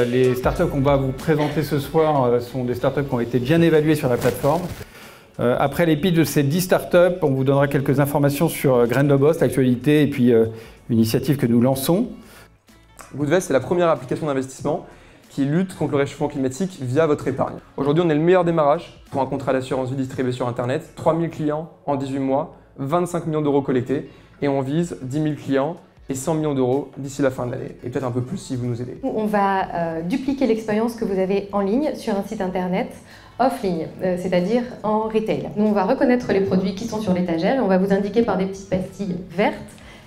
Les startups qu'on va vous présenter ce soir sont des startups qui ont été bien évaluées sur la plateforme. Après les pitchs de ces 10 startups, on vous donnera quelques informations sur Grain de Boss, l'actualité et puis une initiative que nous lançons. Goodvest, c'est la première application d'investissement qui lutte contre le réchauffement climatique via votre épargne. Aujourd'hui, on est le meilleur démarrage pour un contrat d'assurance vie distribué sur Internet. 3000 clients en 18 mois, 25 millions d'euros collectés et on vise 10 000 clients et 100 millions d'euros d'ici la fin de l'année, et peut-être un peu plus si vous nous aidez. On va dupliquer l'expérience que vous avez en ligne sur un site internet off-ligne, c'est-à-dire en retail. Nous, on va reconnaître les produits qui sont sur l'étagère et on va vous indiquer par des petites pastilles vertes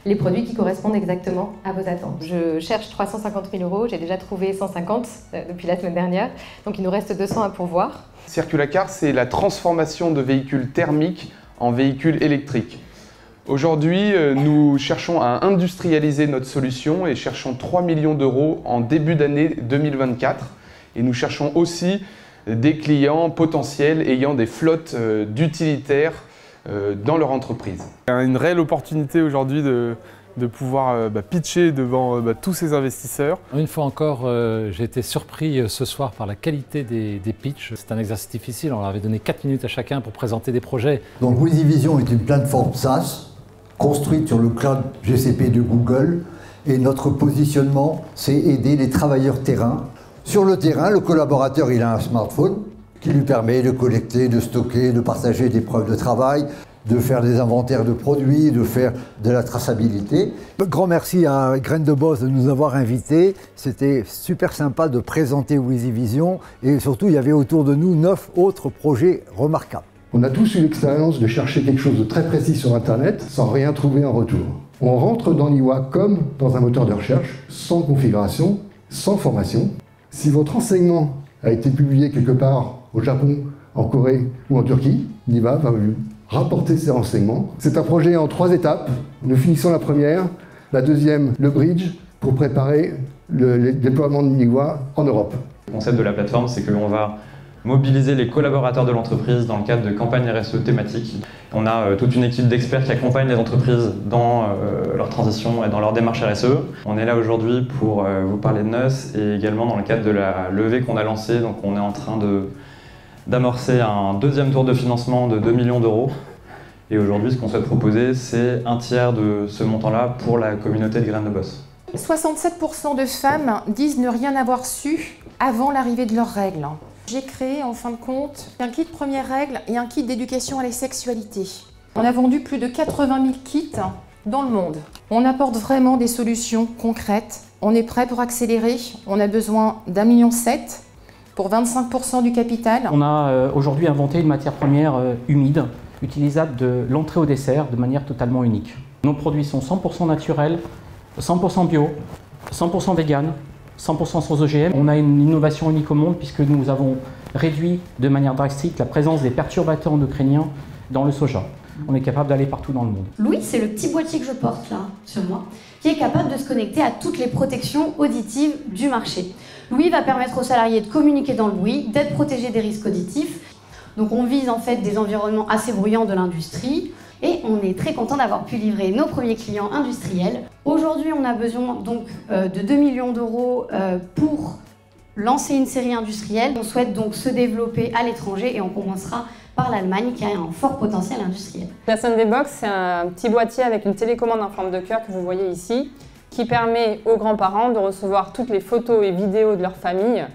les produits qui correspondent exactement à vos attentes. Je cherche 350 000 euros, j'ai déjà trouvé 150 depuis la semaine dernière, donc il nous reste 200 à pourvoir. Circulacar, c'est la transformation de véhicules thermiques en véhicules électriques. Aujourd'hui, nous cherchons à industrialiser notre solution et cherchons 3 millions d'euros en début d'année 2024. Et nous cherchons aussi des clients potentiels ayant des flottes d'utilitaires dans leur entreprise. Il y a une réelle opportunité aujourd'hui de pouvoir pitcher devant tous ces investisseurs. Une fois encore, j'ai été surpris ce soir par la qualité des pitchs. C'est un exercice difficile, on leur avait donné 4 minutes à chacun pour présenter des projets. Donc WheezyVision est une plateforme SaaS construite sur le cloud GCP de Google et notre positionnement, c'est aider les travailleurs terrain. Sur le terrain, le collaborateur il a un smartphone qui lui permet de collecter, de stocker, de partager des preuves de travail, de faire des inventaires de produits, de faire de la traçabilité. Grand merci à Grain de Boss de nous avoir invités. C'était super sympa de présenter WheezyVision et surtout il y avait autour de nous 9 autres projets remarquables. On a tous eu l'expérience de chercher quelque chose de très précis sur Internet sans rien trouver en retour. On rentre dans l'IWA comme dans un moteur de recherche, sans configuration, sans formation. Si votre renseignement a été publié quelque part au Japon, en Corée ou en Turquie, l'IWA va vous rapporter ces renseignements. C'est un projet en 3 étapes. Nous finissons la première, la deuxième, le bridge, pour préparer le déploiement de l'IWA en Europe. Le concept de la plateforme, c'est qu'on va mobiliser les collaborateurs de l'entreprise dans le cadre de campagnes RSE thématiques. On a toute une équipe d'experts qui accompagnent les entreprises dans leur transition et dans leur démarche RSE. On est là aujourd'hui pour vous parler de NUS et également dans le cadre de la levée qu'on a lancée. Donc on est en train d'amorcer un deuxième tour de financement de 2 millions d'euros. Et aujourd'hui, ce qu'on souhaite proposer, c'est un tiers de ce montant-là pour la communauté de Grain de Boss. 67% de femmes disent ne rien avoir su avant l'arrivée de leurs règles. J'ai créé en fin de compte un kit premières règles et un kit d'éducation à la sexualité. On a vendu plus de 80 000 kits dans le monde. On apporte vraiment des solutions concrètes. On est prêt pour accélérer. On a besoin d'1,7 million pour 25% du capital. On a aujourd'hui inventé une matière première humide, utilisable de l'entrée au dessert de manière totalement unique. Nos produits sont 100% naturels, 100% bio, 100% vegan, 100% sans OGM. On a une innovation unique au monde puisque nous avons réduit de manière drastique la présence des perturbateurs endocriniens dans le soja. On est capable d'aller partout dans le monde. Louis, c'est le petit boîtier que je porte là, sur moi, qui est capable de se connecter à toutes les protections auditives du marché. Louis va permettre aux salariés de communiquer dans le bruit, d'être protégés des risques auditifs. Donc on vise en fait des environnements assez bruyants de l'industrie. Et on est très content d'avoir pu livrer nos premiers clients industriels. Aujourd'hui, on a besoin donc de 2 millions d'euros pour lancer une série industrielle. On souhaite donc se développer à l'étranger et on commencera par l'Allemagne qui a un fort potentiel industriel. La Sundaybox, c'est un petit boîtier avec une télécommande en forme de cœur que vous voyez ici, qui permet aux grands-parents de recevoir toutes les photos et vidéos de leur famille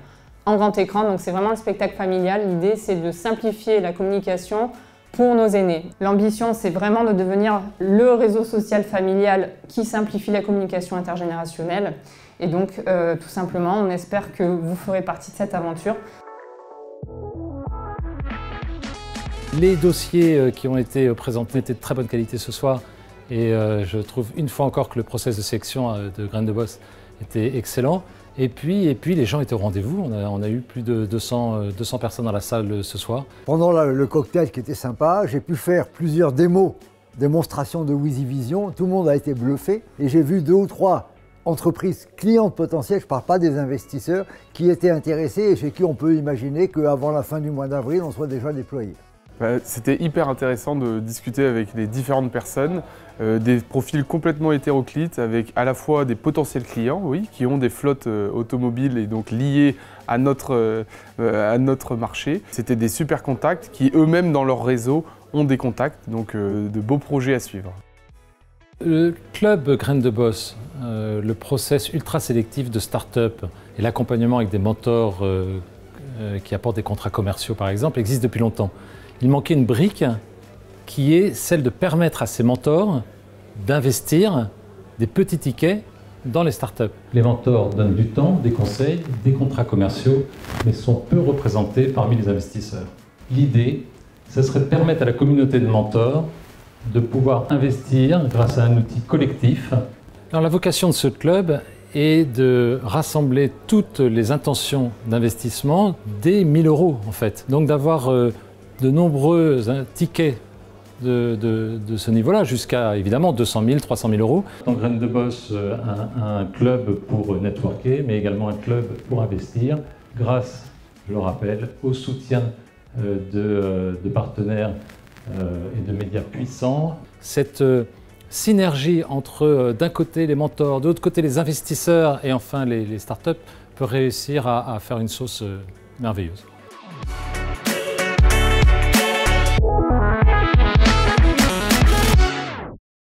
en grand écran. Donc c'est vraiment le spectacle familial. L'idée, c'est de simplifier la communication pour nos aînés. L'ambition, c'est vraiment de devenir le réseau social familial qui simplifie la communication intergénérationnelle. Et donc, tout simplement, on espère que vous ferez partie de cette aventure. Les dossiers qui ont été présentés étaient de très bonne qualité ce soir. Et je trouve une fois encore que le process de sélection de Grain de Boss était excellent. Et puis les gens étaient au rendez-vous. On a eu plus de 200 personnes dans la salle ce soir. Pendant le cocktail qui était sympa, j'ai pu faire plusieurs démonstrations de WheezyVision. Tout le monde a été bluffé. Et j'ai vu 2 ou 3 entreprises clientes potentielles, je ne parle pas des investisseurs, qui étaient intéressés et chez qui on peut imaginer qu'avant la fin du mois d'avril, on soit déjà déployé. C'était hyper intéressant de discuter avec les différentes personnes, des profils complètement hétéroclites, avec à la fois des potentiels clients, oui, qui ont des flottes automobiles et donc liées à notre marché. C'était des super contacts qui eux-mêmes dans leur réseau ont des contacts, donc de beaux projets à suivre. Le club Graines de Boss, le process ultra sélectif de start-up et l'accompagnement avec des mentors qui apportent des contrats commerciaux par exemple existe depuis longtemps. Il manquait une brique qui est celle de permettre à ces mentors d'investir des petits tickets dans les startups. Les mentors donnent du temps, des conseils, des contrats commerciaux, mais sont peu représentés parmi les investisseurs. L'idée, ce serait de permettre à la communauté de mentors de pouvoir investir grâce à un outil collectif. Alors, la vocation de ce club est de rassembler toutes les intentions d'investissement dès 1 000 € en fait. Donc d'avoir de nombreux tickets de ce niveau-là, jusqu'à évidemment 200 000, 300 000 €. Dans Graines de Boss, un club pour networker, mais également un club pour investir, grâce, je le rappelle, au soutien de partenaires et de médias puissants. Cette synergie entre d'un côté les mentors, de l'autre côté les investisseurs et enfin les startups peut réussir à faire une sauce merveilleuse.